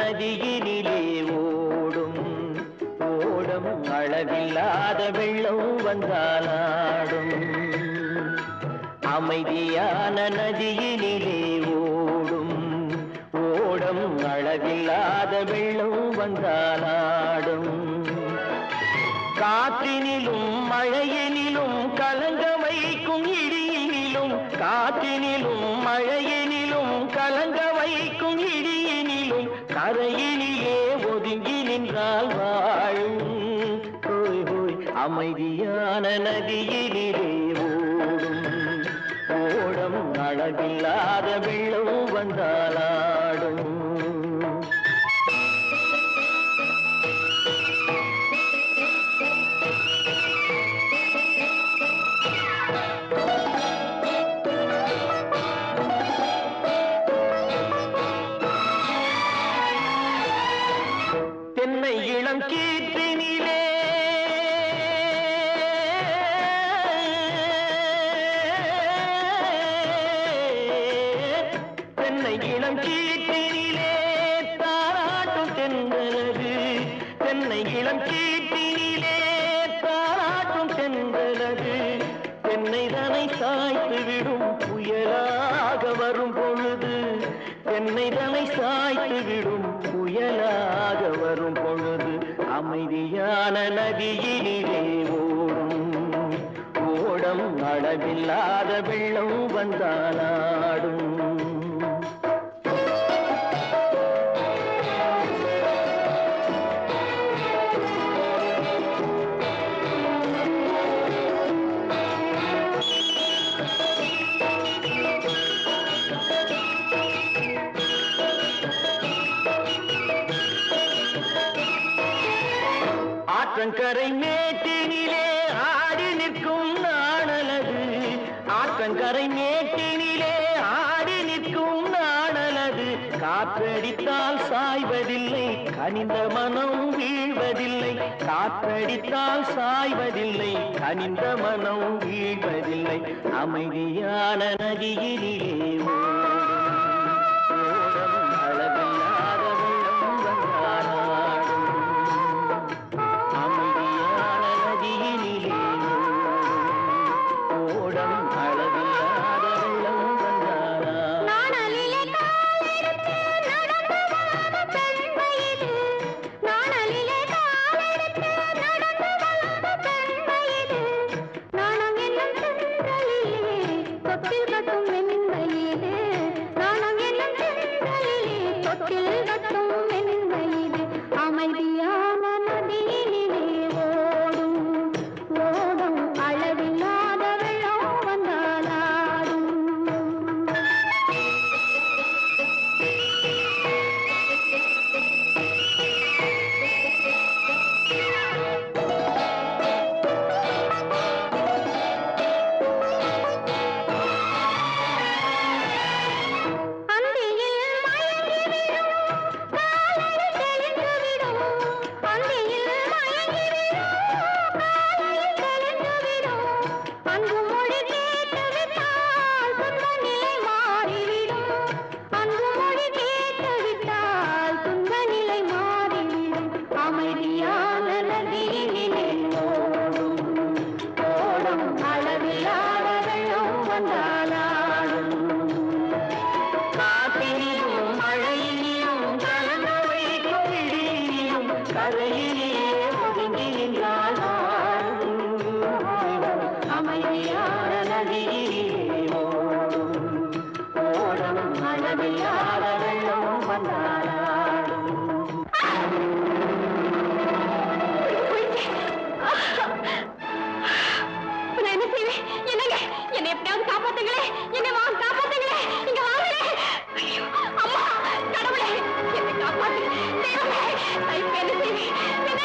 நதியினிலே ஓடும் ஓடம் அளவில்லாத வெள்ளம் வந்தாலாடும். அமைதியான நதியினிலே ஓடும் ஓடம் அளவில்லாத வெள்ளம் வந்தாலாடும். காற்றினிலும் மழையினிலும் கலங்க வைக்கும் இடியினிலும், காற்றினிலும் மழையினிலும் கலங்க வைக்கும் இடியினிலும் கரையினிலே ஒதுங்கி நின்றால் வாழும். ஹோய் ஹோய் அமைதியான நதியினிலே ஓடும் ஓடம் அளவில்லாத வெள்ளம் வந்தாலாடும். தென்னை இளம் கீற்றினிலே தென்னை இளம் கீற்றினிலே தாராட்டும் தென்றலது. தென்னை இளம் கீற்றினிலே தாராட்டும் தென்றலது. தென்னைதனை சாய்த்து விடும் புயலாக வரும் பொழுது, தென்னைதனை சாய்த்து விடும் புயலாக வரும் பொழுது அமைதியான நதியினிலே ஓடும் ஓடம் அளவில்லாத வெள்ளம் வந்தாலாடும். ஆற்றங்கரை மேட்டினிலே ஆடி நிற்கும் நாணலது. ஆற்றங்கரை மேட்டினிலே ஆடி நிற்கும் நாணலது. காற்றடித்தால் சாய்வதில்லை, கனிந்த மனம் வீழ்வதில்லை. காற்றடித்தால் சாய்வதில்லை, கனிந்த மனம் வீழ்வதில்லை. அமைதியான நதியினிலே ஓடும் அளவில்லாத வெள்ளம் வந்தாலாடும். அமைதியான நதியினிலே ஓடம் அளவில்லாத வெள்ளம் வந்தாலாடும். என்ன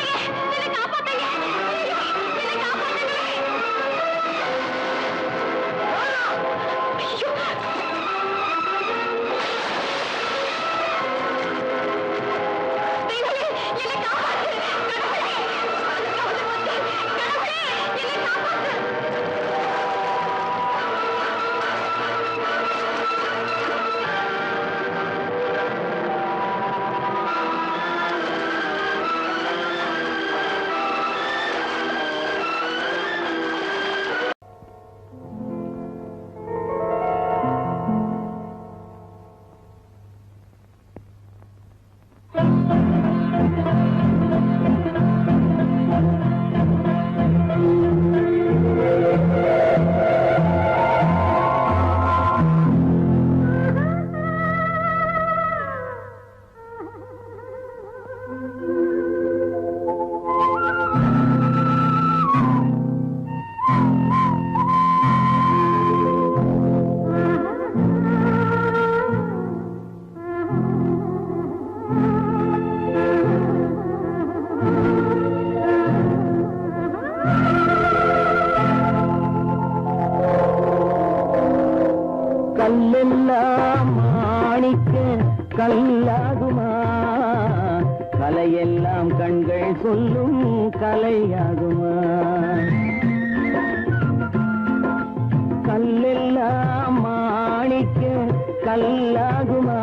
கலையெல்லாம் கண்கள் சொல்லும் கலையாகுமா? கல்லெல்லாம் மாணிக்க கல்லாகுமா?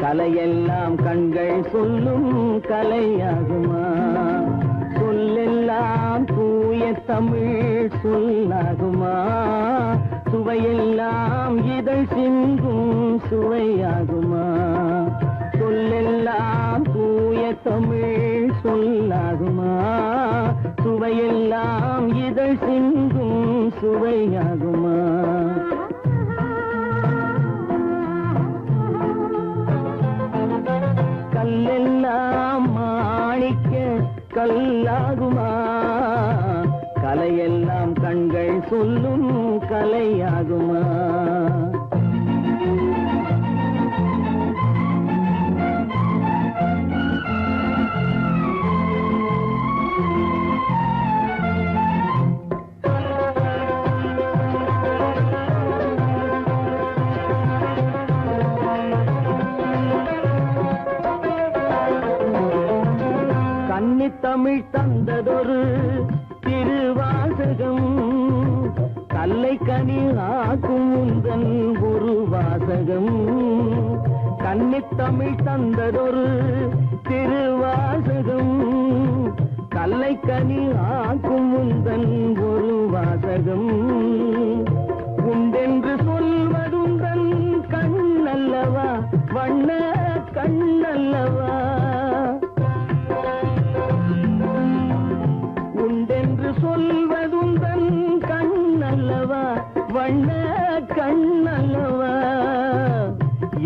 கலையெல்லாம் கண்கள் சொல்லும் கலையாகுமா? சொல்லெல்லாம் தூய தமிழ் சொல்லாகுமா? சுவையெல்லாம் இதழ் சிந்தும் சுவையாகுமா? சொல்லெல்லாம் தூய தமிழ் சொல்லாகுமா? சுவையெல்லாம் இதழ் சிந்தும் சுவையாகுமா? கல்லெல்லாம் மாணிக்க கல்லாகுமா? கலையெல்லாம் கண்கள் சொல்லும் கலையாகுமா? தமிழ் தந்ததொரு திருவாசகம் கல்லை கனி ஆக்கும் உந்தன் ஒரு வாசகம். கன்னித்தமிழ் தந்ததொரு திருவாசகம் கல்லை கனி ஆக்கும் உந்தன் ஒரு வாசகம். உண்டென்று சொல்வதுந்தன் கண்ணல்லவா வண்ண கண்ணல்லவா? சொல்வதுந்தன் கண்ணல்லவா வண்ண கண்ணல்லவா?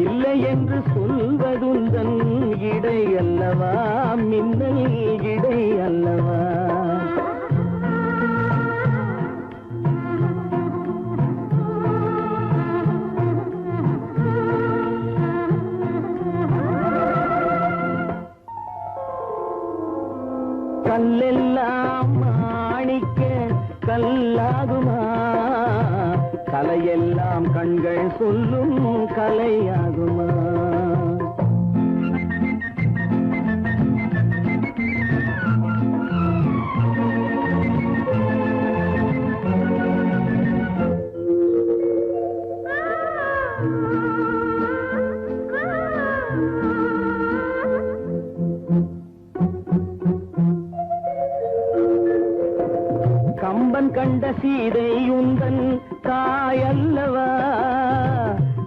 இல்லை என்று சொல்வதுந்தன் இடை அல்லவா மின்னல் இடை அல்லவா? கல்லெல்லாம் மாணிக்க கல்லாகுமா? கலையெல்லாம் கண்கள் சொல்லும் கலையாகுமா? கம்பன் கண்ட சீதை உந்தன் தாயல்லவா?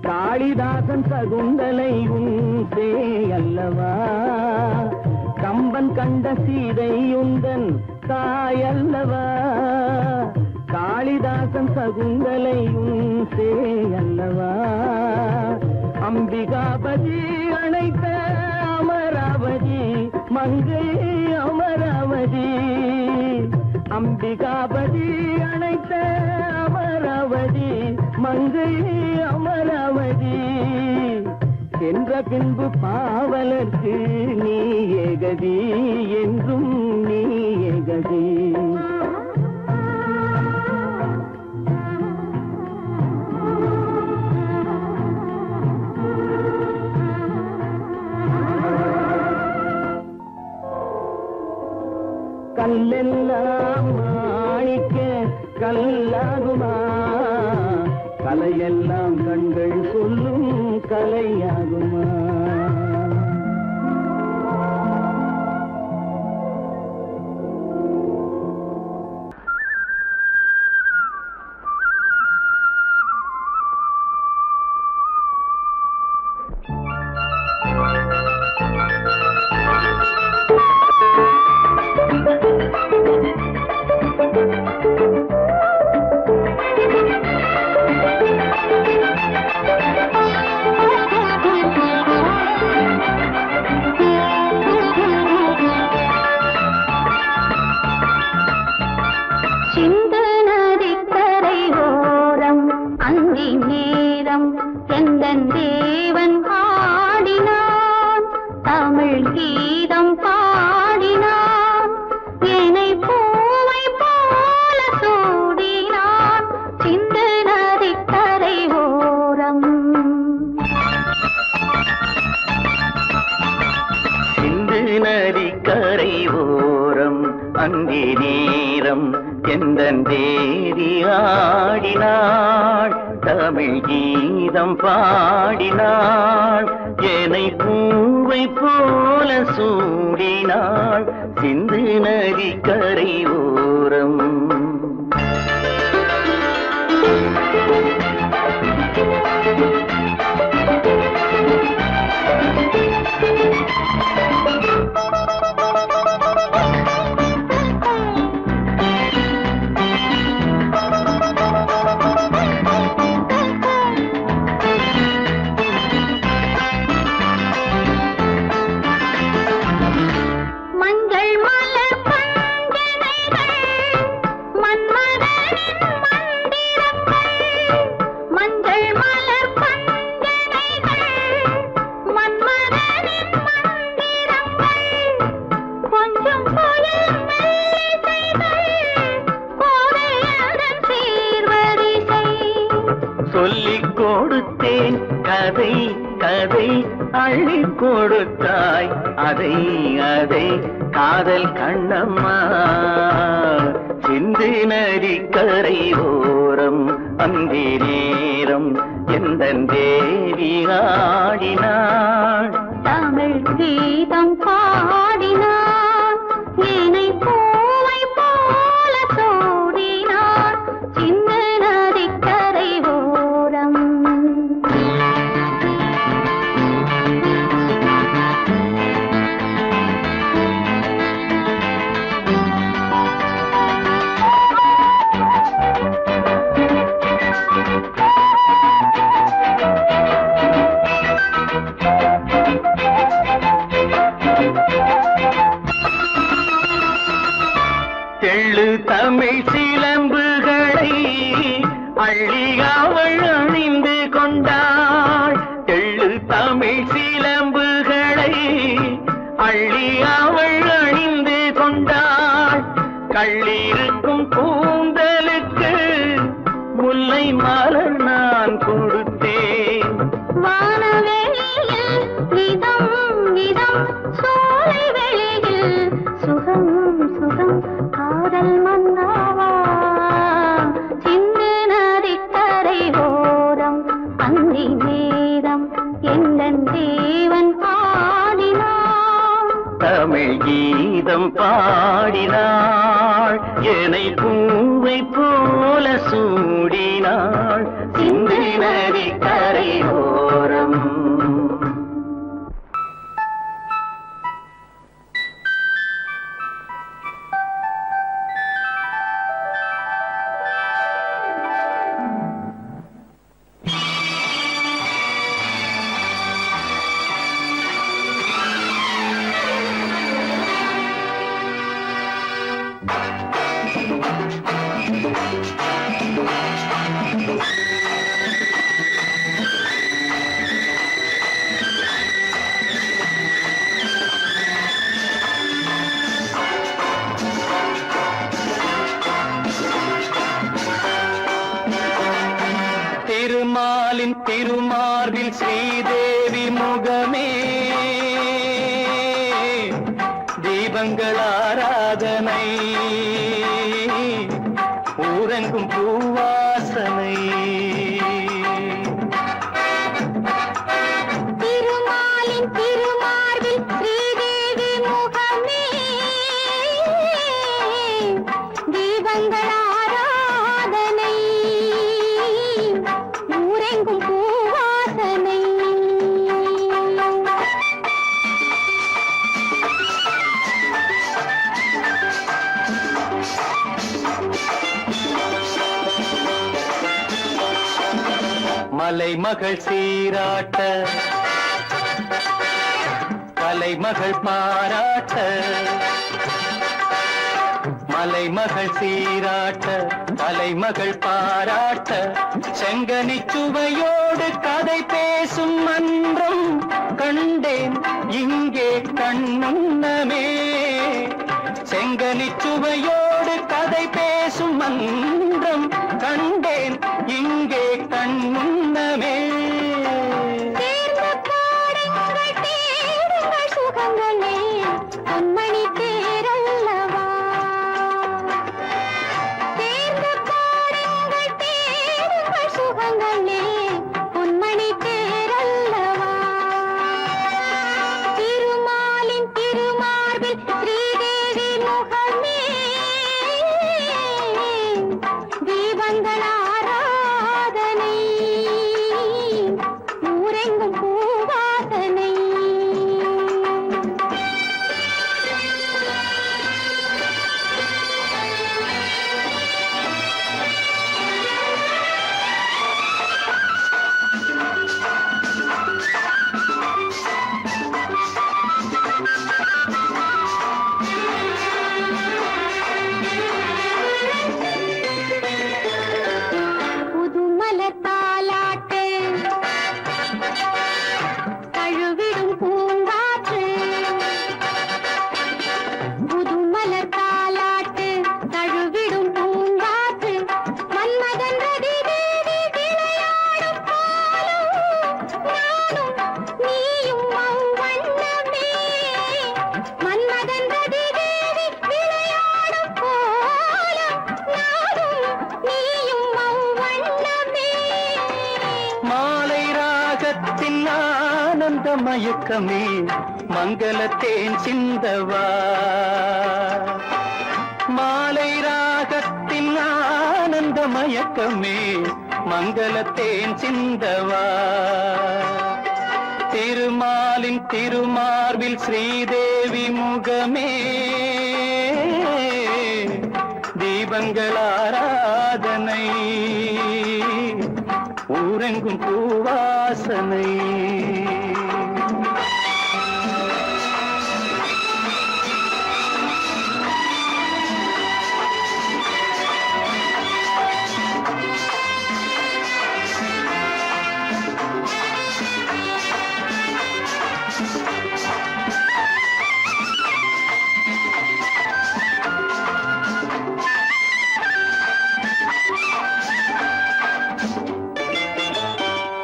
காளிதாசன் சகுந்தலை உன் சேயல்லவா? கம்பன் கண்ட சீதை உந்தன் தாயல்லவா? காளிதாசன் சகுந்தலை உன் சேயல்லவா? அம்பிகாபதி அணைத்த அமராவதி மங்கை அமராவதி. அம்பிகாபதி அணைத்த அமராவதி மங்கை அமராவதி. சென்ற பின்பு பாவலர்க்கு நீ ஏகதி என்றும் நீ ஏகதி. கல்லெல்லாம் மாணிக்க கல்லாகுமா? கலையெல்லாம் கண்கள் சொல்லும் கலையாகுமா? நதி கரை ஓரம் அங்கே நேரம் எந்தன் தேவி ஆடினாள் தமிழ் கீதம் பாடினாள் என்னை பூவை போல சூடினாள் சிந்து நதி கரை ஓரம் சொல்லிக் கொடுத்தேன் கதை கதை அள்ளி கொடுத்தாய் அதை அதை காதல் கண்ணம்மா சிந்து நதி கரை ஓரம் அந்தி நேரம் எந்தன் தேவி ஆடினாள் தமிழ் கீதம் பாடினாள் என்னை பூவை போல சூடினாள் சிந்து நதி கரை ஓரம் தெள்ளு தமிழ் சிலம்புகளை அள்ளி அவள் அணிந்து கொண்டாள் தெள்ளு தமிழ் சிலம்புகளை அள்ளி அவள் அணிந்து கொண்டாள் கள்ளிருக்கும் கூந்தலுக்கு முல்லை மலர் நான் கொடுத்தேன் வானவெளியில் இதம் இதம் சோலை வெளியில் சுகம் சுகம் காதல் மன்னாவா சிந்து நதி கரை ஓரம் அந்தி நேரம் எந்தன் தேவன் பாடினான் தமிழ் கீதம் பாடினாள் என்னை பூவை போல சூடினாள் சிந்து நதி கரை ஓரம் திருமாலின் திருமார்பில் ஸ்ரீதேவி முகமே தீபங்கள் ஆராதனை ஊரெங்கும் பூவாசனை திருமாலின் திருமார்பில் ஸ்ரீதேவி முகமே தீபங்கள் ஆராதனை ஊரெங்கும் பூவாசனை மலைமகள் சீராட்ட கலைமகள் பாராட்ட மலைமகள் சீராட்ட கலைமகள் பாராட்ட செங்கனி சுவையோடு கதை பேசும் மன்றம் கண்டேன் இங்கே கண்முன்னமே செங்கனி சுவையோடு கதை பேசும் மன்றம் கண்டேன் இங்கே கண்முன்னமே தேடுங்கள் சுகங்களே மயக்கமே மங்களத்தேன் சிந்தவா மாலை ராகத்தின் ஆனந்த மயக்கமே மங்களத்தேன் சிந்தவா திருமாலின் திருமார்பில் ஸ்ரீதேவி முகமே தீபங்கள் ஆராதனை ஊரெங்கும் பூவாசனை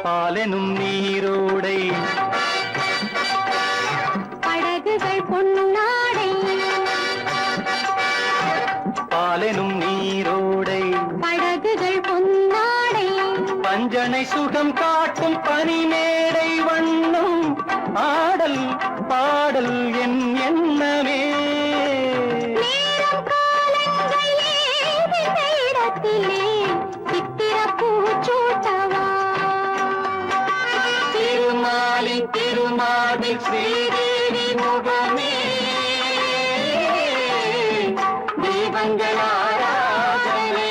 பாலெனும் நீரோடை படகுகள் பொன்னாடை பாலெனும் நீரோடை படகுகள் பொன்னாடை பஞ்சனை சுகம் காட்டும் பனிமேடை வண்ணம் ஆடல் பாடல் என் எண்ணமே நேரம் காலங்கள் ஏதின இடத்திலே சித்திர பூச்சூட்டவா திருமாலின் திருமாலில் ஸ்ரீதேவி முகமே தீபங்கள் ஆராதனை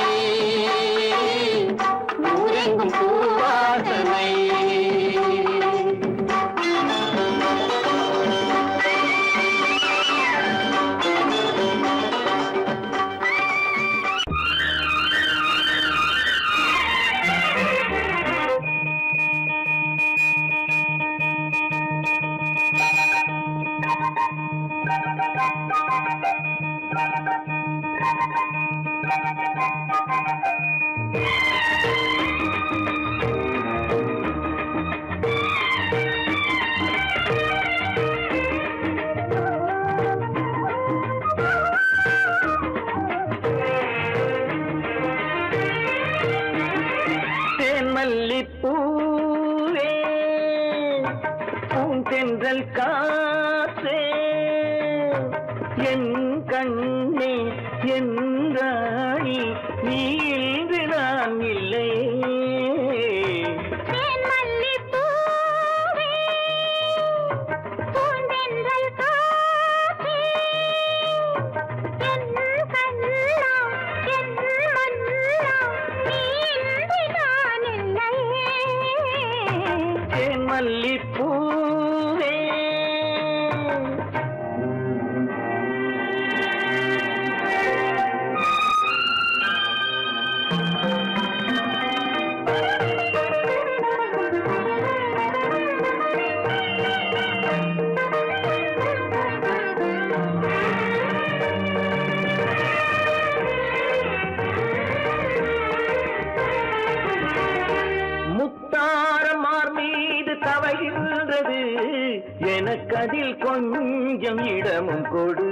ஊரெங்கும் பூவாசனை மல்லிப்பூவே பூந்தென்றல் காற்றே என் கண்ணே என் ராணி நீ இன்று நான் இல்லை மல்லிப்பூவே தவழ்கின்றது எனக்கதில் கொஞ்சம் இடமும் கொடு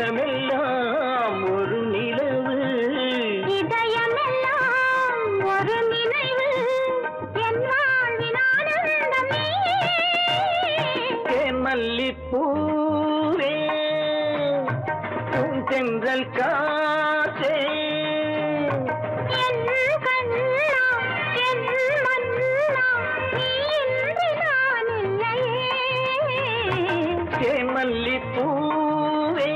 உலகமெல்லாம் ஒரு நிலவு இதயமெல்லாம் ஒரு நினைவு என் வாழ்வின் ஆனந்தமே மல்லிப்பூவே பூந்தென்றல் காற்றே என் கண்ணா என் மன்னா நீ இன்று நான் இல்லையே மல்லிப்பூவே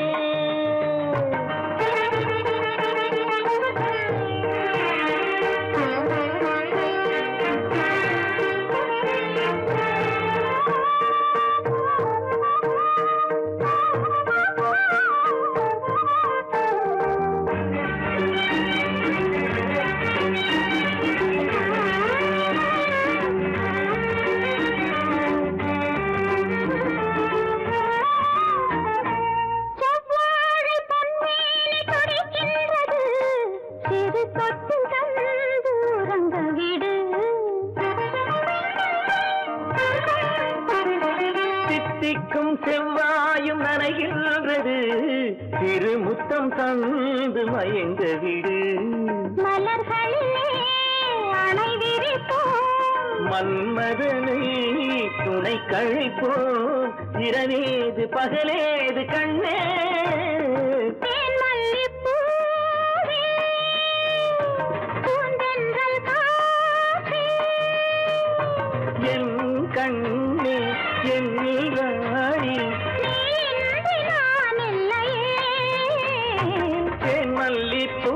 முத்தம் தந்து மயங்க விடு. மலர்களிலே அணை விரிப்போம், மன்மதனை துணை கழிப்போம். இரவேது பகலேது கண்ணே, தேன் மல்லிப்பூவே, பூந்தென்றல் காற்றே, என் கண்ணே என் ராணி, நீ இன்றி நான் இல்லையே. தேன் மல்லிப்பூ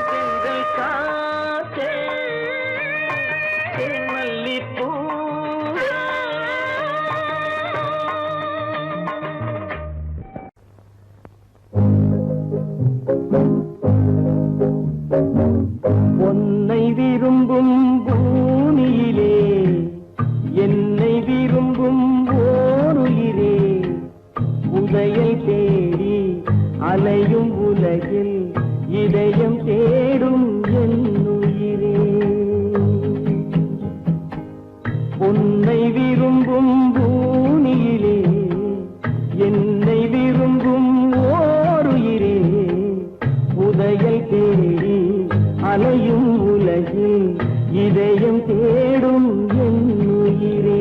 செங்கல் காற்றே, தேன் மல்லிப்பூ. உன்னை விரும்பும் பூமியிலே என்னை விரும்பும் ஓருயிரே, உதயை தேடி அலையும் உலகில் இதயம் தேடும் என் உயிரே. உன்னை விரும்பும் பூமியிலே என்னை விரும்பும் ஓருயிரே, உதயை தேடி அலையும் உலகில் இதயம் தேடும் என் உயிரே.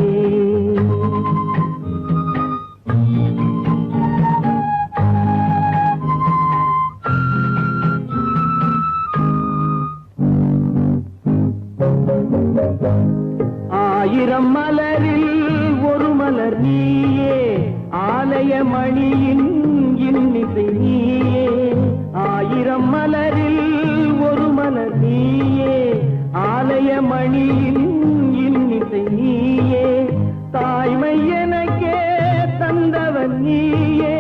ஆயிரம் மலரில் ஒரு மலர் நீயே, ஆலய மணியின் இன்னிசை நீயே. ஆயிரம் மலரில் ஒரு மலர் நீயே, ஆலய மணியின் இன்னிசை நீயே. தாய்மை எனக்கே தந்தவன் நீயே,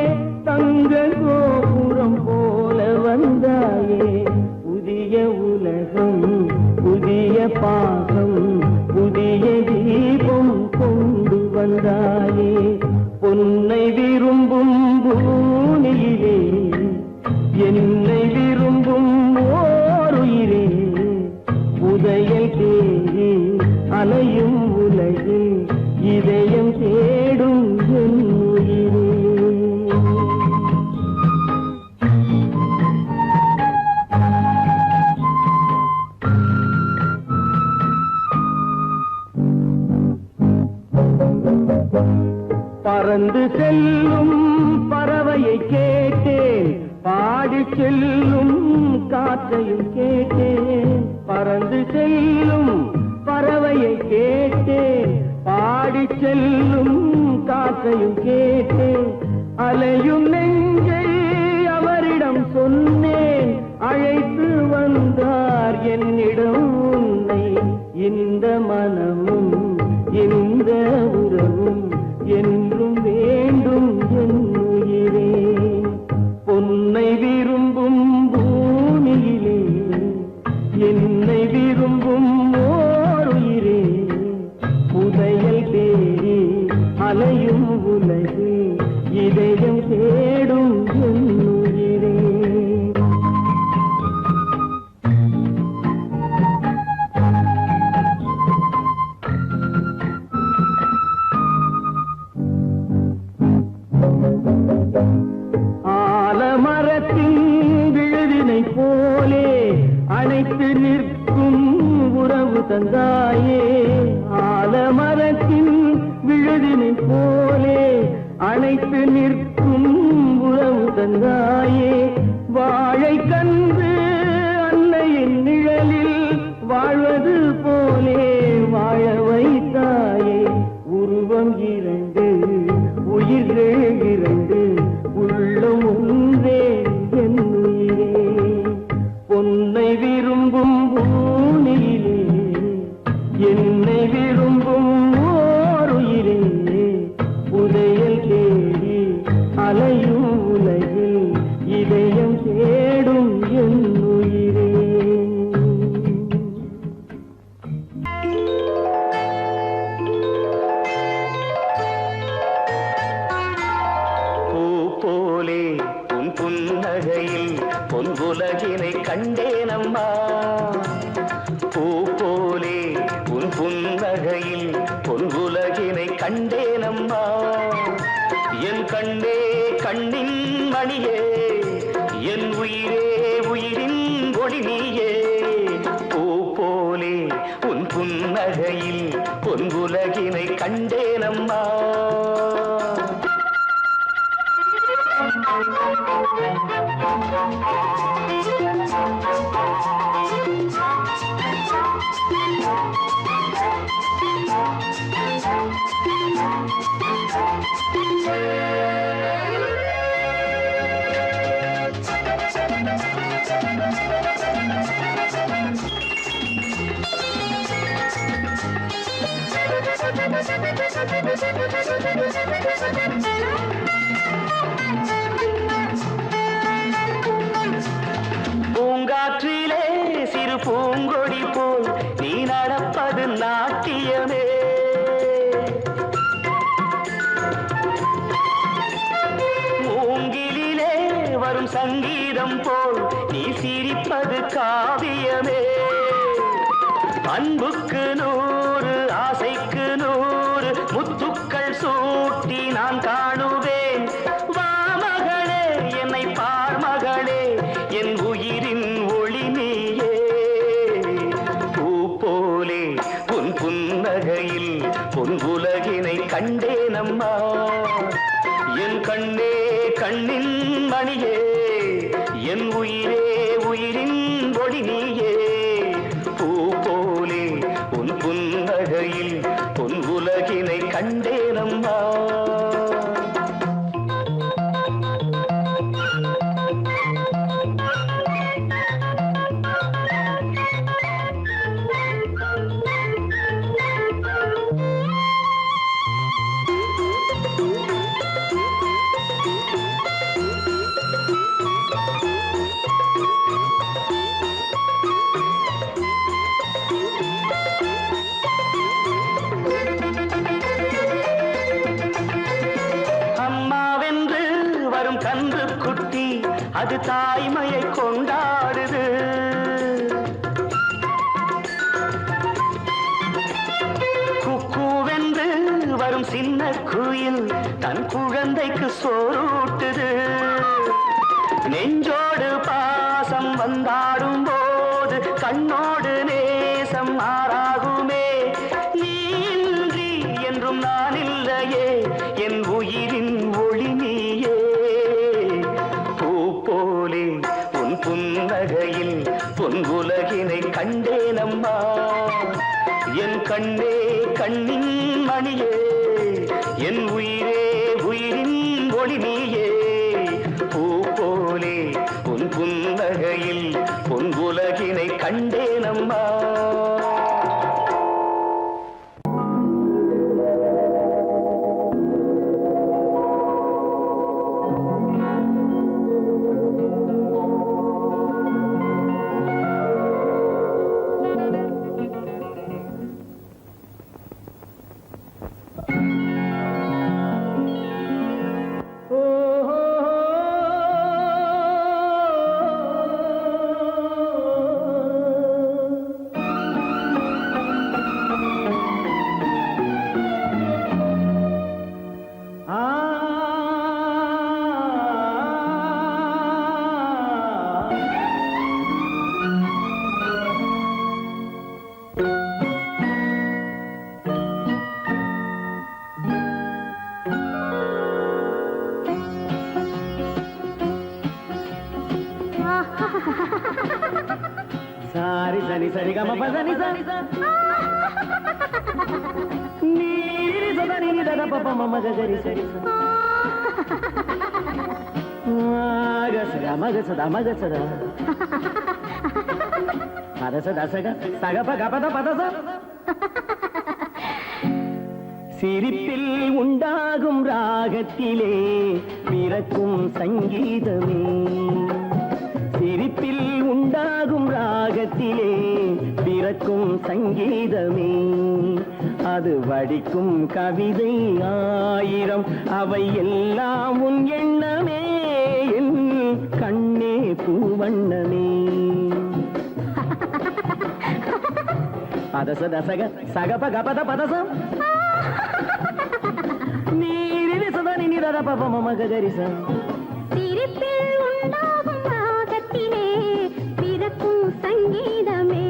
தங்க கோபுரம் போல வந்தாயே. புதிய உலகம் புதிய பாகம் புதிய தீபம் கொண்டு வந்தாயே. பொன்னை விரும்பும் பூமியிலே என்னை விரும்பும் ஓருயிரே, உதயை தேடி அலையும் உலகில் இதயம் தேடும் என் உயிரே. பறந்து செல்லும் பறவையை கேட்டேன், பாடி செல்லும் காற்றையும் கேட்டேன். பறந்து செல்லும் பறவையை கேட்டேன், பாடி செல்லும் காற்றையும் கேட்டேன். அலையும் நெஞ்சை அவரிடம் சொன்னேன், அழைத்து வந்தார் என்னிடம் உன்னை. இந்த மனமும் இந்த உறவும் என்றும் வேண்டும் என் உயிரே. பொன்னை விரும்பும் பூமியிலே என்னை விரும்பும் ஓருயிரே, புதையல் தேடி அலையும் உலகு இதயம் தேடும் என் உயிரே. ஆலமரத்தின் விழுதினை போலே அணைத்து நிற்கும் உறவு தந்தாயே. ஆலமரத்தின் விழுதினை போலே அணைத்து நிற்கும் உறவு தந்தாயே. வாழை கன்று அன்னையின் நிழலில் வாழ்வது போலே வாழ வைத்தாயே. உருவம் இரண்டு உயிர்கள் இரண்டு, உள்ளம் ஒன்றே என் உயிரே. பொன்னை விரும்பும் பூமியிலே என்னை விரும்பும் ஓருயிரே, புதையல் தேடி அலையும் உலகில் இதயம் தேடும் என் உயிரே. போலே உன் புன்னகையில் பொன்குலகினை கண்டேனம்மா. பூ போலே உன் புன்னகையில் பொன்குலகினை கண்டேனம்மா. என் கண்ணே கண்ணின் மணியே என் உயிரே உயிரின் ஒளி நீயே பூ போலே உன் புன்னகையில் பொன்குலகினை கண்டேனம்மா பூங்காற்றிலே சிறு பூங்கொடி போல் நீ நடப்பது நாட்டியமே மூங்கிலே வரும் சங்கீதம் போல் நீ சிரிப்பது காவியமே அன்புக்கு 100 ஆசைக்கு 100 முத்துக்கள் சூட்டி நான் காணுவேன் வா மகளே என்னை பார் மகளே என் உயிரின் ஒளி நீயே பூ போலே உன் புன்னகையில் பொன் உலகினை கண்டேனம்மா என் கண்ணே கண்ணின் மணியே என் உயிரே உயிரின் ஒளி நீயே பூ போலே உன் புன்னகையில் பொன் உலகினை கண்டேனம்மா கன்று குட்டி அது தாய்மையை கொண்டாடுது குக்கூவென்று வரும் சின்ன குயில் தன் குழந்தைக்கு சோறூட்டுது நெஞ்சோடு பாசம் வந்தாடும் போது கண்ணோடு நேசம் மாறாகுமே நீன்றி என்றும் நான் இல்லையே என் உயிரின் ஒளி நீயே போலே உன் புன்னகையில் பொன் உலகினை கண்டேனம்மா என் கண்ணே கண்ணின் மணியே என் உயிரே உயிரின் ஒளி நீயே பூ போலே உன் புன்னகையில் பொன் உலகினை கண்டேனம்மா సారి సని సరి గమ పదని సని నీరి సదని దద పప మమ గరి సరి మగ సద పదస దసగ సగ పగ పద పదస சிரிப்பில் உண்டாகும் ராகத்திலே பிறக்கும் சங்கீதமே சிரிப்பில் உண்டாகும் ராகத்திலே பிறக்கும் சங்கீதமே அது வடிக்கும் கவிதை 1000 அவை எல்லாம் உன் எண்ணமே என் கண்ணே பூவண்ணமே பதச தசக சகப கபத பதசம் நீரிலி சதனி நித தத பப மம கரிசா. சிரிப்பில் உண்டாகும் ராகத்திலே பிறக்கும் சங்கீதமே.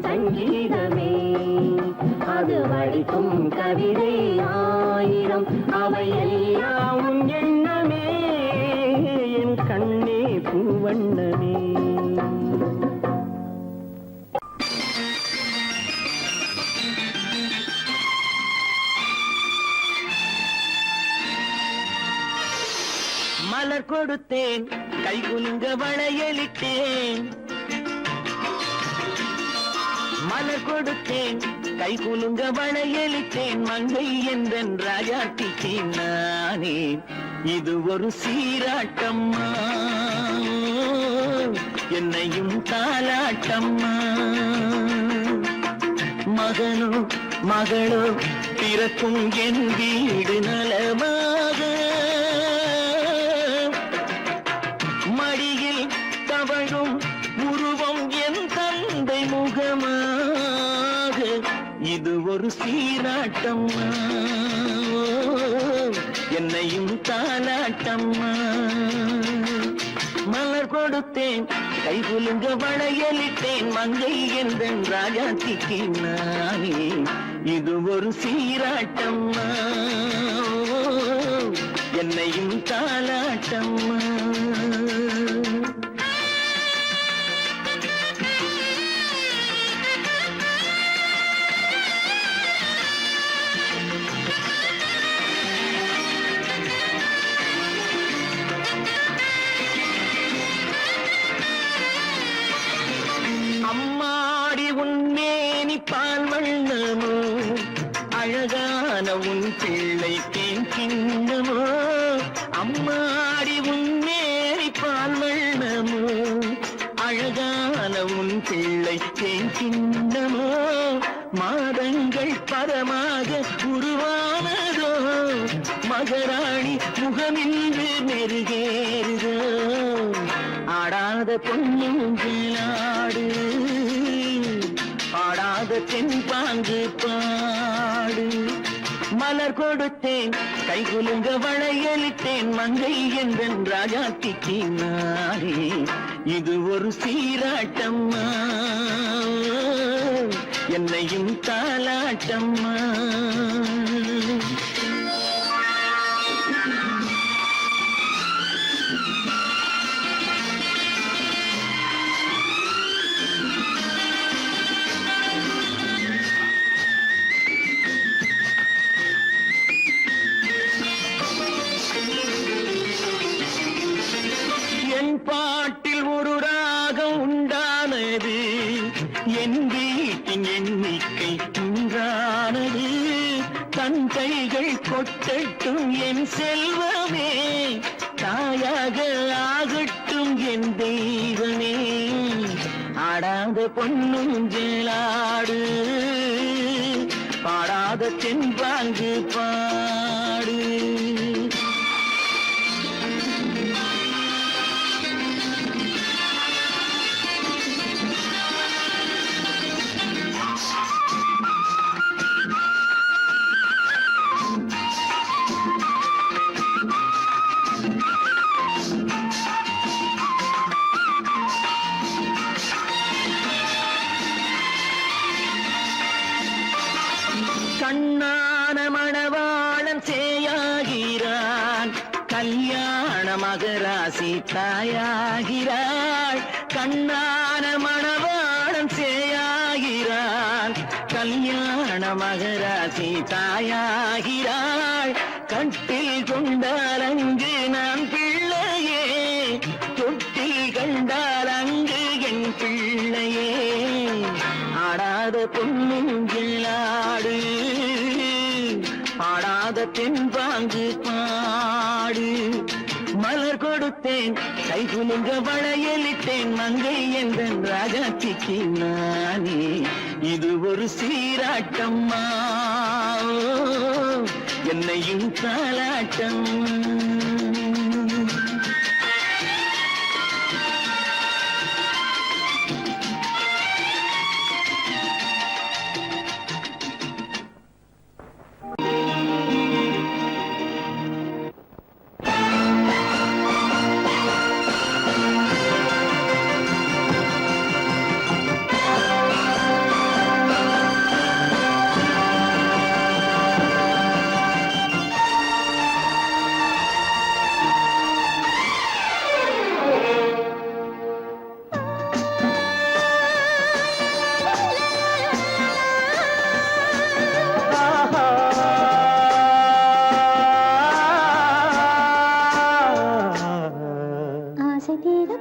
சங்கீதமே அது வடிக்கும் கவிதை ஆயிரம் அவையெல்லாம் உன் எண்ணமே என் கண்ணே பூவண்ணமே. மலர் கொடுத்தேன் கைகுலுங்க வளையலிட்டேன், மலர் கொடுத்தேன் கைகுலுங்க வளையலிட்டேன், மங்கை என்றன் ராஜாட்டிக்கு நானே இது ஒரு சீராட்டம்மா என்னையும் தாலாட்டம்மா. மகனோ மகளோ பிறக்கும் என் வீடு நலமாக, மடியில் தவழும் உருவம் என் தந்தை முகமாக இது ஒரு சீராட்டம்மா என்னையும் தாலாட்டம்மா. மலர் கொடுத்தேன் கைகுலுங்க வளையலிட்டேன், மங்கை என்றன் ராஜாத்திக்கு நானே இது ஒரு சீராட்டம்மா என்னையும் தாலாட்டம்மா. அம்மாடி உன்னேனி பால் வண்ணமோ, அழகான உன் பிள்ளை தேன் கிண்ணமோ, அம்மாடி உன்னேனி பால் வண்ணமோ, அழகான உன் பிள்ளை தேன் கிண்ணமோ, மாதங்கள் பரமாக உருவானதோ, மகராணி முகமின்று மெருகேறுதோ, ஆடாத பொன்னுங்களாடு பாடாத தென்பாங்கு பாடு. மலர் கொடுத்தேன் கைகுலுங்க வளையலிட்டேன், மங்கை என்றன் ராஜாத்திக்கு நானே இது ஒரு சீராட்டம்மா என்னையும் தாலாட்டம்மா. பாட்டில் ஒரு ராகம் உண்டானது, என் வீட்டின் எண்ணிக்கை உண்டானது. தன் கைகள் கொட்டட்டும் என் செல்வமே, தாயாக ஆகட்டும் என் தெய்வமே. ஆடாத பொன்னுஞ்சேலாடு, பாடாத தென்பாங்கு பாடு. கண்ணான மணவாளன் சேயாகிறான், கல்யாண மகராசி தாயாகிறாள். கண்ணான மணவாளன் சேயாகிறான், கல்யாண மகராசி தாயாகிறாள். கட்டில் கொண்டால் அங்கு நான் பிள்ளையே, தொட்டில் கண்டால் அங்கு என் பிள்ளையே. ஆடாத பொன்னுஞ்சேலாடு, பாடாத தென்பாங்கு பாடு. மலர் கொடுத்தேன் கைகுலுங்க வளையலிட்டேன், மங்கை என்ற ராஜாத்திக்கு நானே. இது ஒரு சீராட்டம்மா, என்னையும் தாலாட்டம்.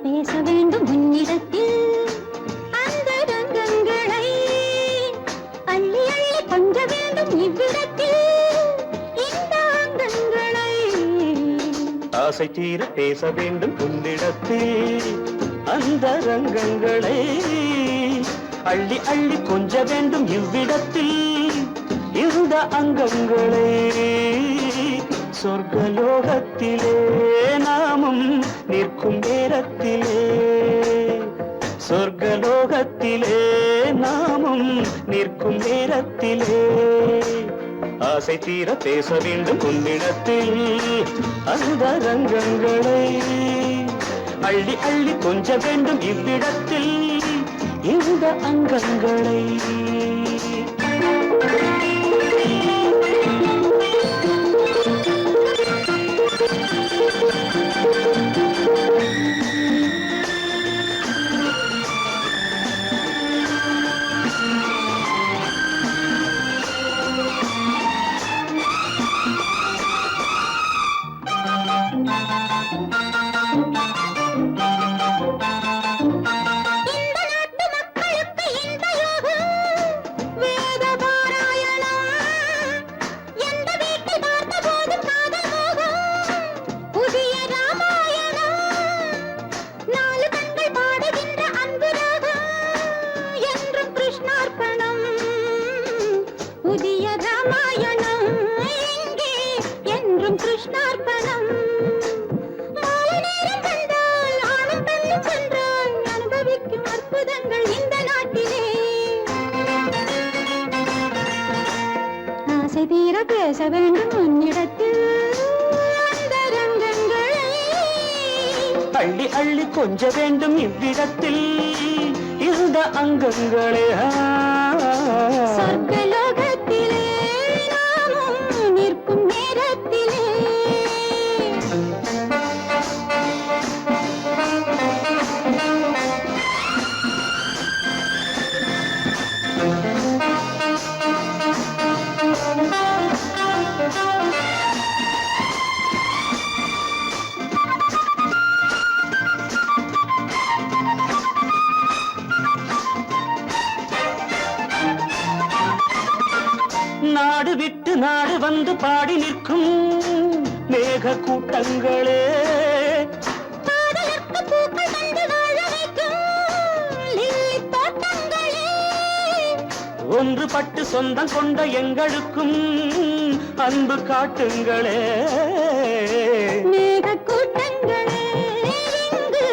பேச வேண்டும் உன்னிடத்தில் அந்த ரங்கங்களை அள்ளி அள்ளி கொஞ்ச வேண்டும் இவ்விடத்தில் இந்த அங்கங்களை. ஆசை தீர பேச வேண்டும் உன்னிடத்தில் அந்த ரங்கங்களை, அள்ளி அள்ளி கொஞ்ச வேண்டும் இவ்விடத்தில் இந்த அங்கங்களை. சொர்க்கலோகத்திலே நாமும் நிற்கும் நேரத்திலே, சொர்க்கலோகத்திலே நாமும் நிற்கும் நேரத்திலே. ஆசை தீர பேச வேண்டும் உன்னிடத்தில் அந்த ரங்கங்களை, அள்ளி அள்ளி கொஞ்ச வேண்டும் இவ்விடத்தில் இந்த அங்கங்களை. கிருஷ்ணார்ப்பணம். மாலை நேரம் கண்டால் ஆணும் பெண்ணும் சென்றால் அனுபவிக்கும் அற்புதங்கள் இந்த நாட்டிலே. ஆசை தீர பேச வேண்டும் உன்னிடத்தில் அந்த ரங்கங்களை, அள்ளி அள்ளி கொஞ்ச வேண்டும் இவ்விடத்தில் இந்த அங்கங்களே. சொர்க்கலோகத்திலே நாமும் நிற்கும் நேரத்திலே. வந்து பாடி நிற்கும் மேக கூட்டங்களே, காதலுக்கு பூக்கள் கண்டு வாழ வைக்கும் லில்லி தோட்டங்களே, ஒன்றுபட்டு சொந்தம் கொண்ட எங்களுக்கும் அன்பு காட்டுங்களே. மேக கூட்டங்களே, இங்கு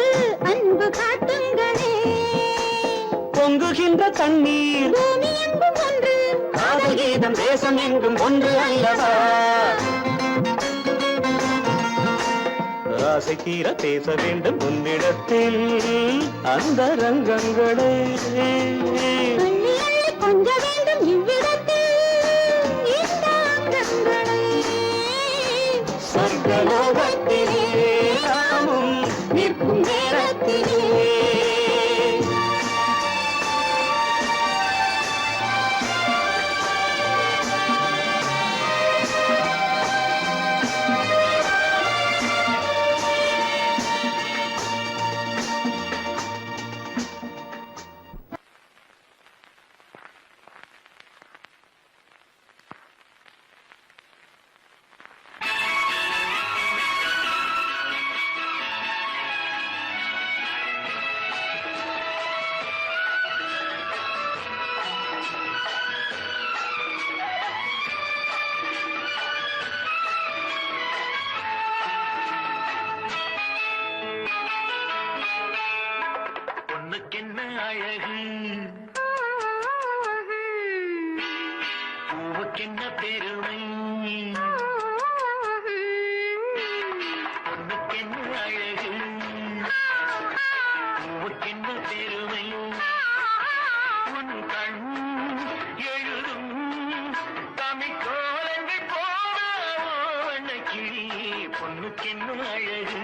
அன்பு காட்டுங்களே. பொங்குகின்ற தண்ணீர் பூமி எங்கும் ஒன்று, காதல் கீதம் தேசம் எங்கும் ஒன்று அல்லவா. ஆசை தீர பேச வேண்டும் உன்னிடத்தில் அந்த ரங்கங்களே, அள்ளி அள்ளி கொஞ்ச வேண்டும் இவ்விடத்தில் இந்த அங்கங்களே. சொர்க்கலோகத்திலே நாமும் நிற்கும் நேரத்திலே. பொண்ணுக்கென்ன அழகு, பூவுக்கென்ன பெருமை, பொண்ணுக்கென்ன அழகு, பூவுக்கென்ன பெருமை, உன் கண் எழுதும் தமிழ் கோலங்கள் போன கிளி. பொண்ணுக்கென்ன அழகு,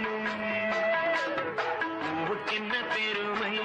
பூவுக்கென்ன பெருமை.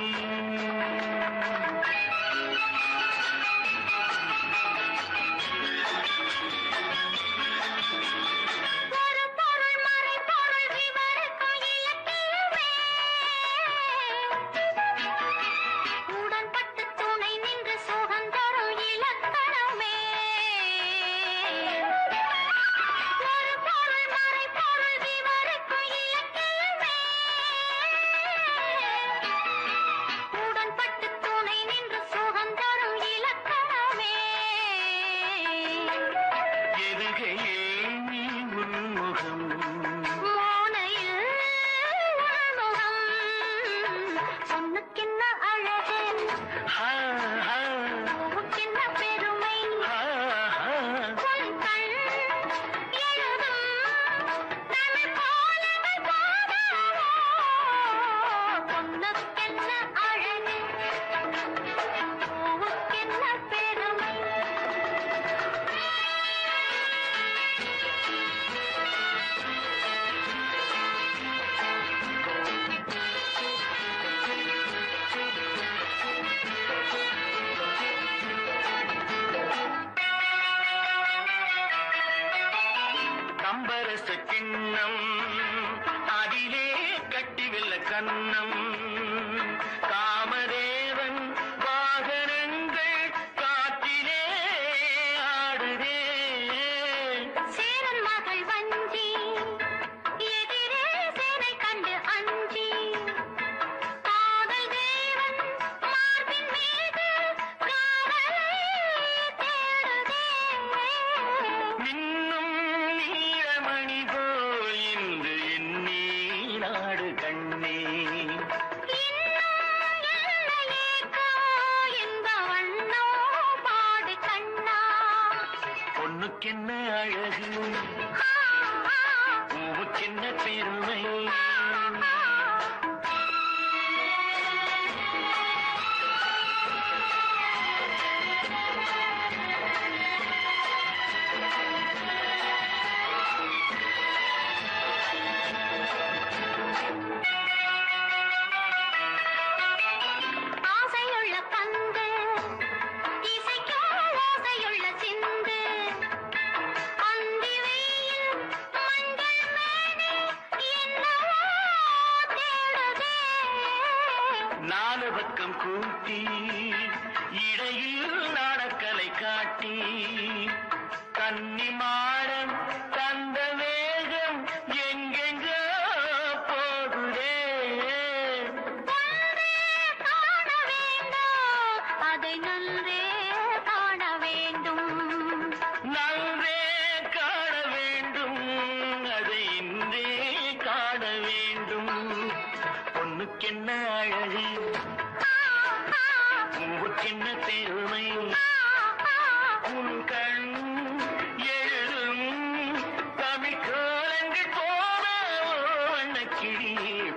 கம்பரச கிண்ணம் அதிலே கட்டிவில்ல கண்ணம், காமதேவன் வாகனங்கள் காற்றிலே ஆடுதே. சேரன் மகள் வஞ்சி எதிரே சேனை கண்டு அஞ்சி, காதல் தேவன் மார்பின் மீது காவலை தேடுதே. மின்னும் நீலமணி போல் இன்று எண்ணி நாடு கண்ணே, பொண்ணுக்கென்ன அழகு, பூவுக்கென்ன பெருமை. ஆசையுள்ள கந்து இசைக்கோ ஓசையுள்ள சிந்து, அந்தி வெயில் மஞ்சள் மேனி என்னவோ தேடுதே. நாலு பக்கம் கூட்டி இடையில் நாடக்கலை காட்டி, கன்னிமாடம் தந்த வேகம் எங்கெங்கோ போகுதே. காண வேண்டும், அதை நன்றே காண வேண்டும். நன்றே காண வேண்டும், அதை இன்றே காண வேண்டும். பொண்ணுக்கென்ன அழகு, பூவுக்கென்ன பெருமை, உன் கண் எழுதும் தமிழ் கோலங்கள் போல வண்ணக்கிளி.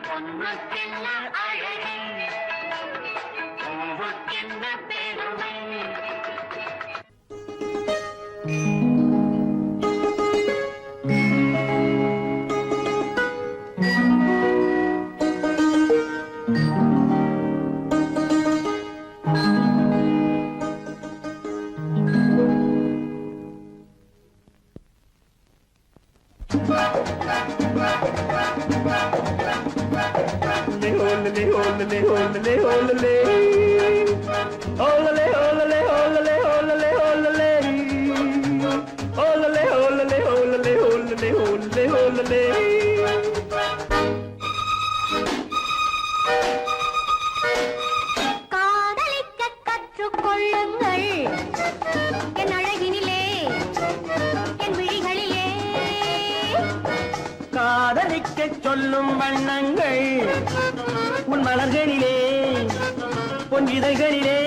பொண்ணுக்கென்ன அழகு, பூவுக்கென்ன பெருமை. காதலிக்க கற்றுக்கொள்ளுங்கள் என் அழகினிலே, என் விழிகளிலே. காதலிக்கச் சொல்லும் வண்ணங்கள் உன் மலர்களிலே, பொன் இதழ்களிலே.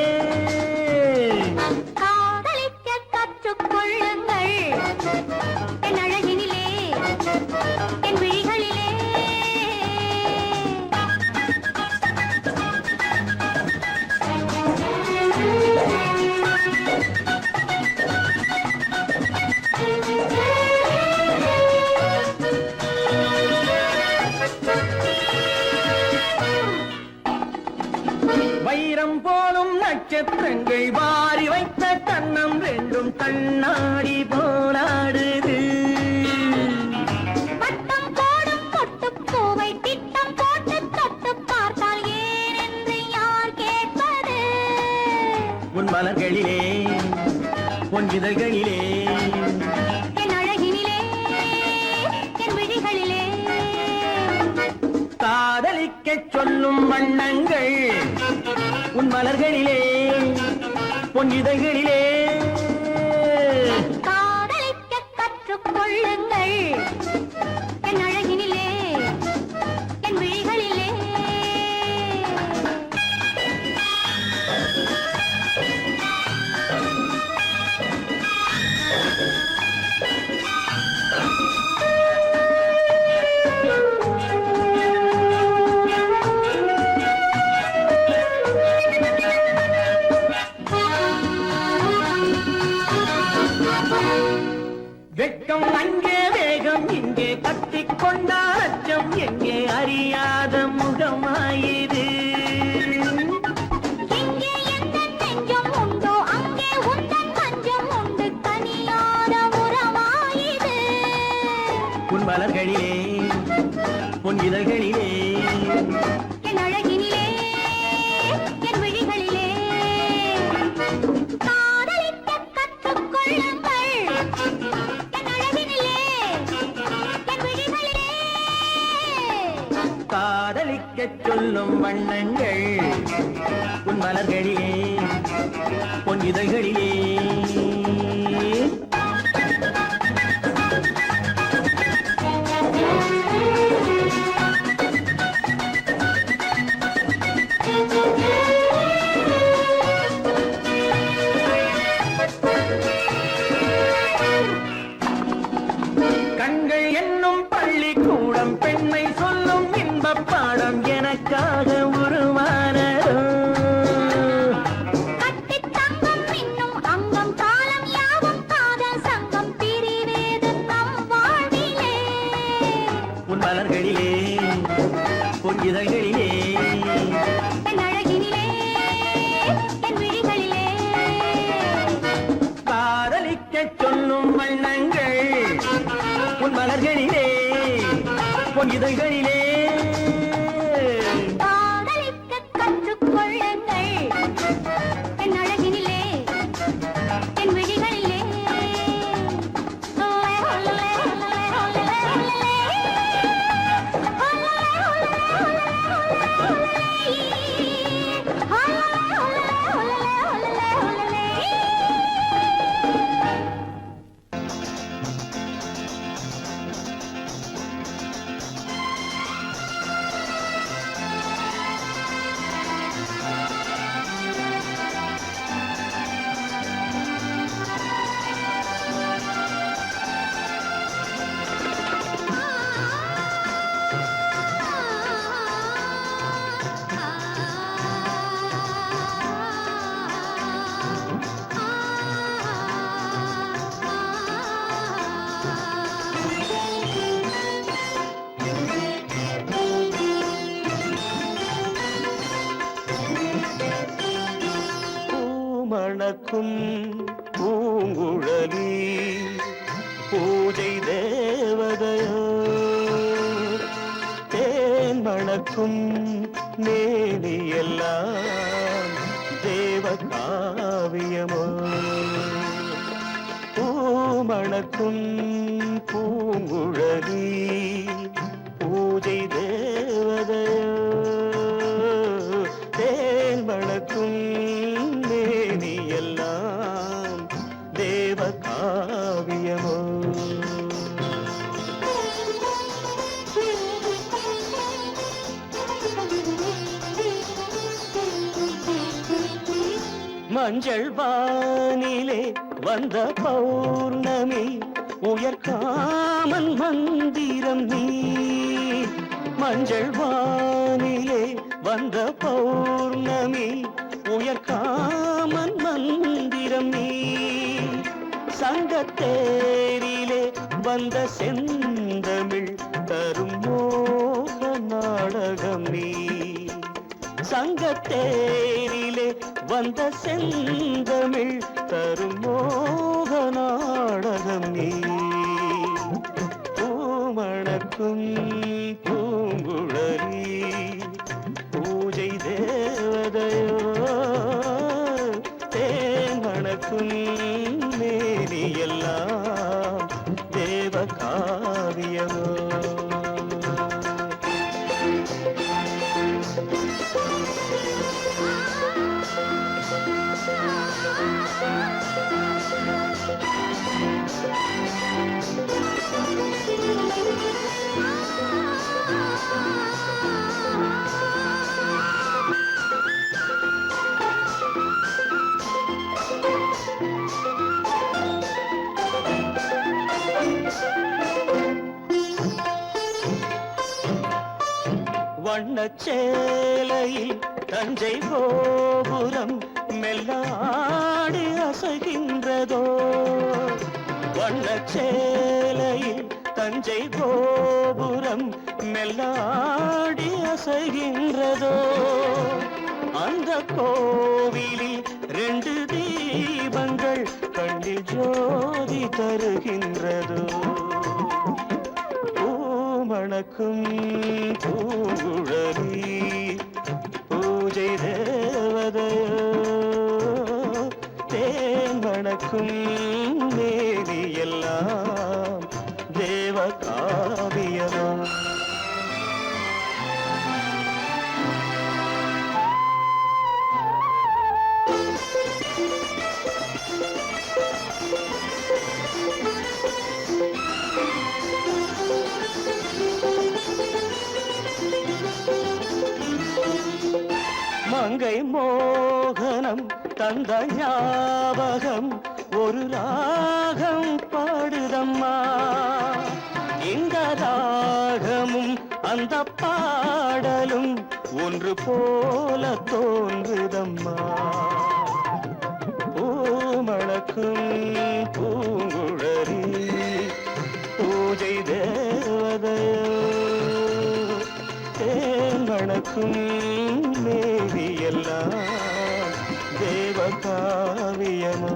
காதலிக்க கற்றுக்கொள்ளுங்கள் என் அழகினிலே, என் விழிகளிலே. வைரம் போலும் நட்சத்திரங்கள் வாரி வைத்த கண்ணம் ரெண்டும் கண்ணாடி போலாடுது. வட்டம் போடும் பொட்டுப்பூவை திட்டம் போட்டு தொட்டு பார்த்தால் ஏனென்று யார் கேட்பது? உன் மலர்களிலே, பொன் இதழ்களிலே. என் அழகினிலே, என் விழிகளிலே. காதலிக்கச் சொல்லும் வண்ணங்கள் உன் மலர்களிலே, பொன் இதழ்களிலே. காதலிக்க கற்றுக்கொள்ளுங்கள் என் அழகினிலே, என் விழிகளிலே. வெட்கம் அங்கே, வேகம் இங்கே, கத்திக் கொண்டால் அச்சம் எங்கே, அறியாத முகமாயிது. எங்கே எந்தன் நெஞ்சம் உண்டோ அங்கே உந்தன் மஞ்சம் உண்டு, தனியாத உறவாயிது. உன் மலர்களிலே, பொன் இதழ்களிலே. என் அழகினிலே, என் விழிகளிலே. காதலிக்க கற்றுக்கொள்ளுங்கள் என் அழகினிலே, என் விழிகளிலே. காதலிக்கச் சொல்லும் வண்ணங்கள் உன் மலர்களிலே, பொன் இதழ்களிலே. கண்கள் என்னும் பள்ளிக்கூடம் பெண்மை சொல்லும் இன்பப் பாடம் எனக்காக உருவானதோ. கட்டித் தங்கம் இன்னும் அங்கம் காலம் யாவும் காதல் சங்கம் பிரிவேது நம் வாழ்விலே. உன் மலர்களிலே, பொன் இதழ்களிலே. என் அழகினிலே, என் விழிகளிலே. காதலிக்கச் சொல்லும் வண்ணங்கள் உன் மலர்களிலே, பொன் இதழ்களிலே. காதலிக்க கற்றுக்கொள்ளுங்கள் என் அழகினிலே, என் விழிகளிலே. மணக்கும் பூங்குழலி பூஜை தேவதையோ தேன் மணக்கும் மேனியெல்லாம் தேவ காவியமோ பூமணக்கும் பூங்குழலி பூஜை தேவதையோ தேன் மணக்கும் மேனியெல்லாம் தேவ காவியமோ மஞ்சள் வானிலே வந்த பௌர்ணமி உயர்காமன் மந்திரம் நீ மஞ்சள் வானிலே வந்த பௌர்ணமி உயர்காமன் மந்திரம் நீ சங்கத்தேரிலே வந்த செந்தமிழ் தரும் மோக நாடகம் நீ சங்கத்தேரிலே வந்த செந்தமிழ் தரும் மோக நாடகம் நீ பூமணக்கும் பூங்குழலி பூஜை தேவதையோ தேன் மணக்கும் மேனியெல்லாம் தேவ காவியமோ வண்ணச்சேலையில் தஞ்சை கோபுரம் மெல்லாடி அசைகின்றதோ வண்ணச்சேலையில் தஞ்சை கோபுரம் மெல்லாடி அசைகின்றதோ அந்த கோவிலில் 2 தீபங்கள் கண்ணில் ஜோதி தருகின்றதோ மணக்கும் பூங்குழலி பூஜை தேவதையோ தேன் மணக்கும் மேனியெல்லாம் தேவ காவியமோ மங்கை மோகனம் தந்த ஞாபகம் ஒரு ராகம் பாடுதம்மா இந்த ராகமும் அந்த பாடலும் ஒன்று போல தோன்றுதம்மா பூமணக்கும் பூங்குழலி பூஜை தேவதையோ தேன் மணக்கும் மேனியெல்லாம் தேவ காவியமோ